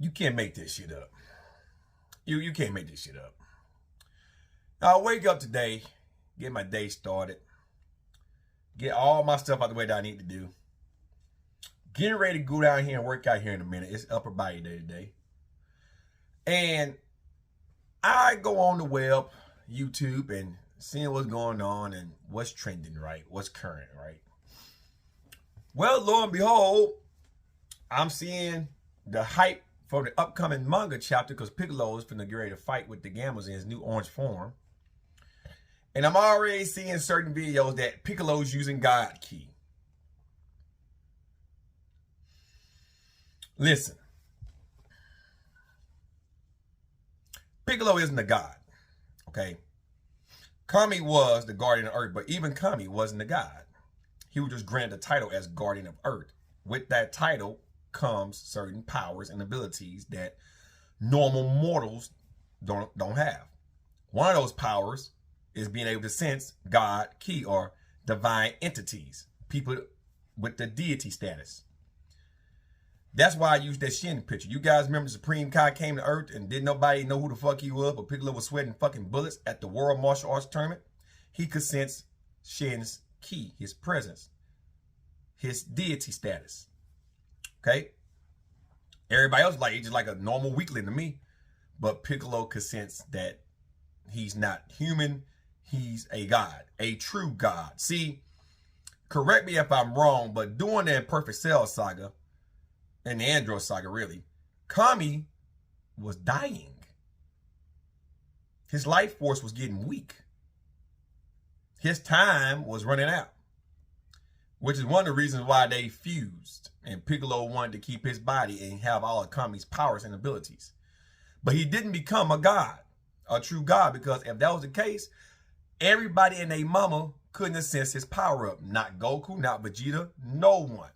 You can't make this shit up. You can't make this shit up. I wake up today, get my day started, get all my stuff out the way that I need to do. Getting ready to go down here and work out here in a minute. It's upper body day today. And I go on the web, YouTube, and seeing what's going on and what's trending, right? What's current, right? Well, lo and behold, I'm seeing the hype for the upcoming manga chapter because Piccolo is finna get ready to fight with the Gammas in his new orange form. And I'm already seeing certain videos that Piccolo's using God Ki. Listen. Piccolo isn't a god, okay? Kami was the guardian of Earth, but even Kami wasn't a god. He was just granted the title as guardian of Earth. With that title comes certain powers and abilities that normal mortals don't have. One of those powers is being able to sense God Ki, or divine entities, people with the deity status. That's why I used that Shin picture. You guys remember Supreme Kai came to Earth and didn't nobody know who the fuck he was, but Piccolo was sweating fucking bullets at the World Martial Arts Tournament. He could sense Shin's ki, his presence, his deity status. Okay? Everybody else like he's just like a normal weakling to me. But Piccolo could sense that he's not human. He's a god, a true god. See, correct me if I'm wrong, but during the Perfect Cell saga, and the Android saga really, Kami was dying. His life force was getting weak. His time was running out, which is one of the reasons why they fused. And Piccolo wanted to keep his body and have all of Kami's powers and abilities. But he didn't become a god, a true god, because if that was the case, everybody and their mama couldn't have sensed his power up. Not Goku, not Vegeta, no one.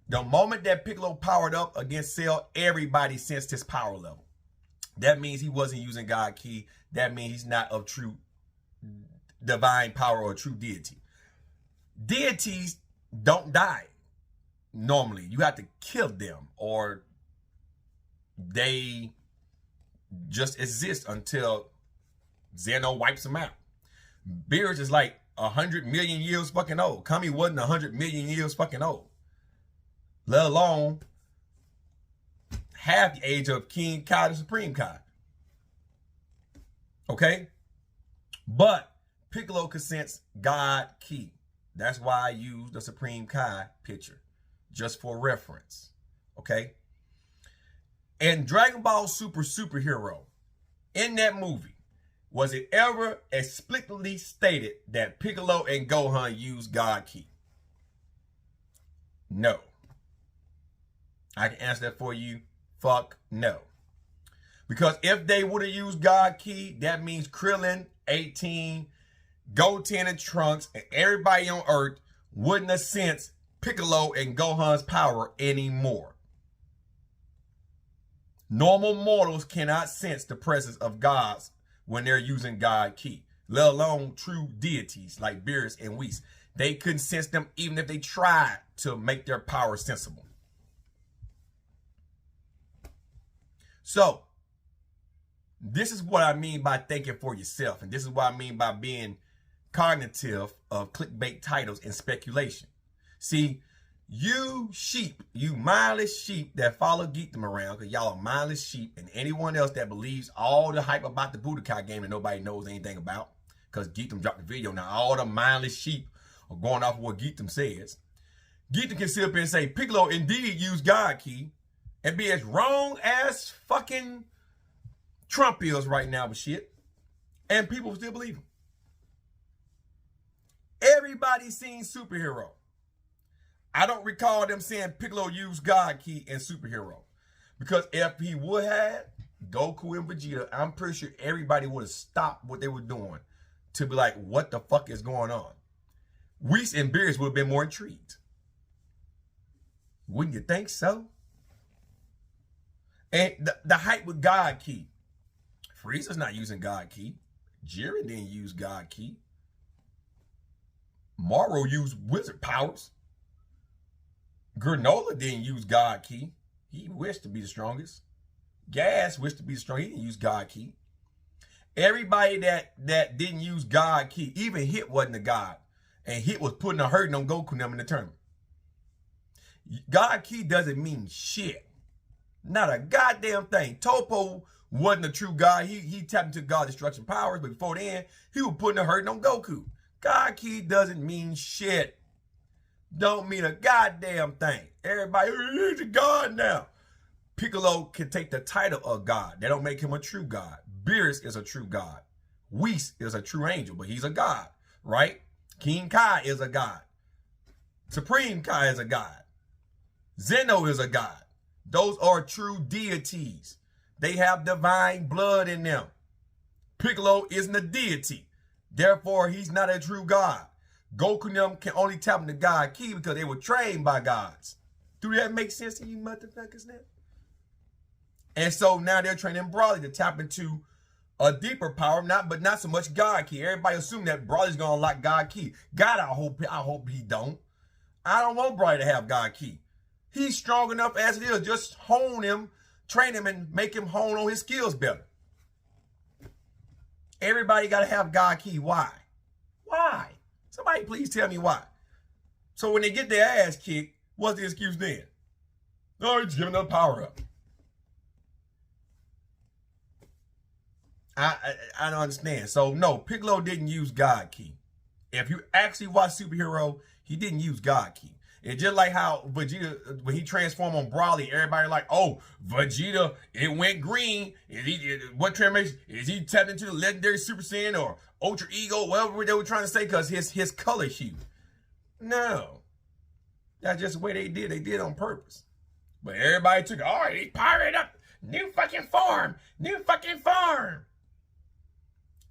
The moment that Piccolo powered up against Cell, everybody sensed his power level. That means he wasn't using God Ki. That means he's not of true divine power or true deity. Deities don't die normally. You have to kill them, or they just exist until Zeno wipes them out. Beerus is like 100 million years fucking old. Kami wasn't 100 million years fucking old, let alone half the age of King Kai, the Supreme Kai. Okay? But Piccolo could sense God Ki. That's why I used the Supreme Kai picture, just for reference. Okay? And Dragon Ball Super Superhero, in that movie, was it ever explicitly stated that Piccolo and Gohan used God Ki? No. I can answer that for you. Fuck no. Because if they would have used God Ki, that means Krillin, 18, Goten and Trunks, and everybody on Earth wouldn't have sensed Piccolo and Gohan's power anymore. Normal mortals cannot sense the presence of gods when they're using God Ki, let alone true deities like Beerus and Whis. They couldn't sense them even if they tried to make their power sensible. So, this is what I mean by thinking for yourself. And this is what I mean by being cognitive of clickbait titles and speculation. See, you sheep, you mindless sheep that follow Geekdom around, because y'all are mindless sheep, and anyone else that believes all the hype about the Budokai game that nobody knows anything about, because Geekdom dropped the video. Now, all the mindless sheep are going off of what Geekdom says. Geekdom can sit up and say, Piccolo indeed used God Ki, and be as wrong as fucking Trump is right now with shit. And people still believe him. Everybody's seen Superhero. I don't recall them saying Piccolo used God Ki in Superhero. Because if he would have, Goku and Vegeta, I'm pretty sure everybody would have stopped what they were doing to be like, what the fuck is going on? Whis and Beerus would have been more intrigued. Wouldn't you think so? And the hype with God Ki. Frieza's not using God Ki. Jiren didn't use God Ki. Moro used wizard powers. Granola didn't use God Ki. He wished to be the strongest. Gas wished to be strong. He didn't use God Ki. Everybody that didn't use God Ki, even Hit wasn't a god. And Hit was putting a hurting on Goku them in the tournament. God Ki doesn't mean shit. Not a goddamn thing. Toppo wasn't a true god. He tapped into God destruction powers, but before then, he was putting a hurting on Goku. God Ki doesn't mean shit. Don't mean a goddamn thing. Everybody, he's a god now. Piccolo can take the title of God. That don't make him a true god. Beerus is a true god. Whis is a true angel, but he's a god, right? King Kai is a god. Supreme Kai is a god. Zeno is a god. Those are true deities. They have divine blood in them. Piccolo isn't a deity. Therefore, he's not a true god. Goku and them can only tap into God Ki because they were trained by gods. Do that make sense to you motherfuckers now? And so now they're training Broly to tap into a deeper power, but not so much God Ki. Everybody assume that Broly's gonna unlock God Ki. God, I hope he don't. I don't want Broly to have God Ki. He's strong enough as it is. Just hone him, train him, and make him hone on his skills better. Everybody gotta have God Ki. Why? Why? Somebody please tell me why. So when they get their ass kicked, what's the excuse then? No, he's giving them power up. I don't understand. So no, Piccolo didn't use God Ki. If you actually watch Superhero, he didn't use God Ki. It's just like how Vegeta, when he transformed on Broly, everybody like, oh, Vegeta, it went green. What transformation? Is he tapped into the legendary Super Saiyan or Ultra Ego, whatever they were trying to say, because his color hue? No. That's just the way they did. They did it on purpose. But everybody took, all right, he powered up. New fucking form. New fucking form.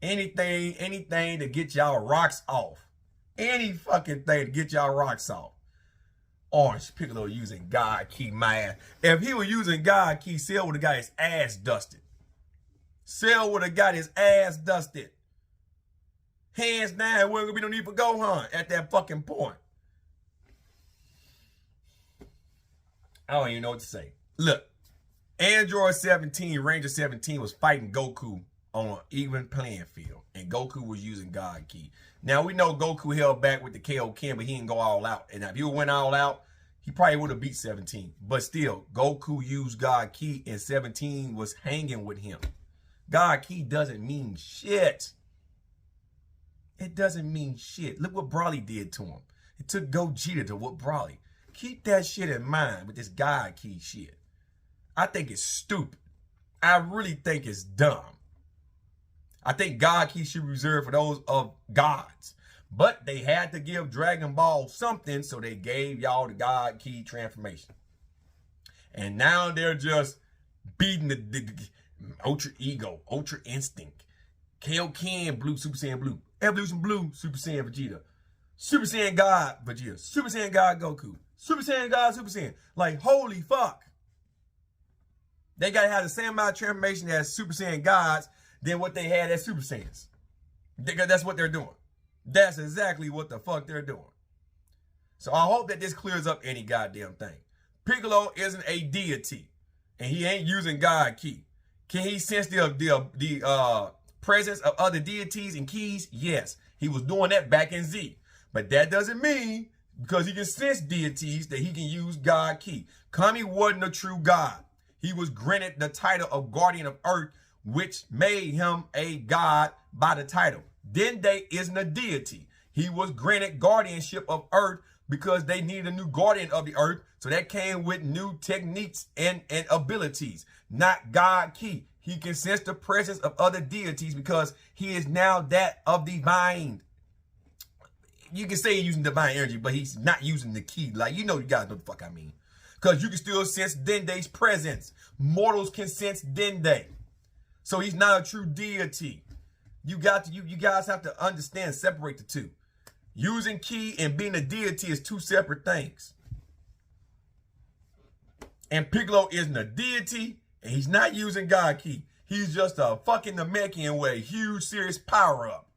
Anything to get y'all rocks off. Any fucking thing to get y'all rocks off. Orange Piccolo using God Ki, man. If he was using God Ki, Cell would have got his ass dusted. Cell would have got his ass dusted. Hands down, there wasn't gonna be no need for Gohan at that fucking point. I don't even know what to say. Look, Android 17, Ranger 17 was fighting Goku on an even playing field, and Goku was using God Ki. Now, we know Goku held back with the Kaioken, but he didn't go all out. And if he went all out, he probably would have beat 17. But still, Goku used God Ki, and 17 was hanging with him. God Ki doesn't mean shit. It doesn't mean shit. Look what Broly did to him. It took Gogeta to whoop Broly. Keep that shit in mind with this God Ki shit. I think it's stupid. I really think it's dumb. I think God Ki should be reserved for those of gods. But they had to give Dragon Ball something, so they gave y'all the God Ki transformation. And now they're just beating the Ultra Ego, Ultra Instinct, Kaioken Blue, Super Saiyan Blue, Evolution Blue, Super Saiyan Vegeta, Super Saiyan God Vegeta, Super Saiyan God Goku, Super Saiyan God Super Saiyan. Like, holy fuck. They got to have the same amount of transformation as Super Saiyan gods than what they had as Super Saiyans. That's what they're doing. That's exactly what the fuck they're doing. So I hope that this clears up any goddamn thing. Piccolo isn't a deity, and he ain't using God Ki. Can he sense the presence of other deities and keys? Yes. He was doing that back in Z. But that doesn't mean, because he can sense deities, that he can use God Ki. Kami wasn't a true god. He was granted the title of Guardian of Earth, which made him a god by the title. Dende isn't a deity. He was granted guardianship of Earth because they needed a new guardian of the Earth. So that came with new techniques and abilities, not God Ki. He can sense the presence of other deities because he is now that of divine. You can say he's using divine energy, but he's not using the key. Like, you guys know the fuck I mean. Because you can still sense Dende's presence. Mortals can sense Dende. So he's not a true deity. You guys have to understand, separate the two. Using Ki and being a deity is two separate things. And Piccolo isn't a deity, and he's not using God Ki. He's just a fucking Namekian with a huge, serious power up.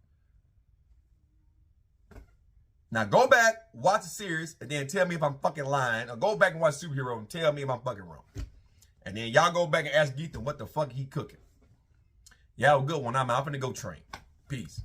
Now go back, watch the series, and then tell me if I'm fucking lying, or go back and watch Superhero and tell me if I'm fucking wrong. And then y'all go back and ask Ethan what the fuck he cooking. Y'all good one. I'm finna go train. Peace.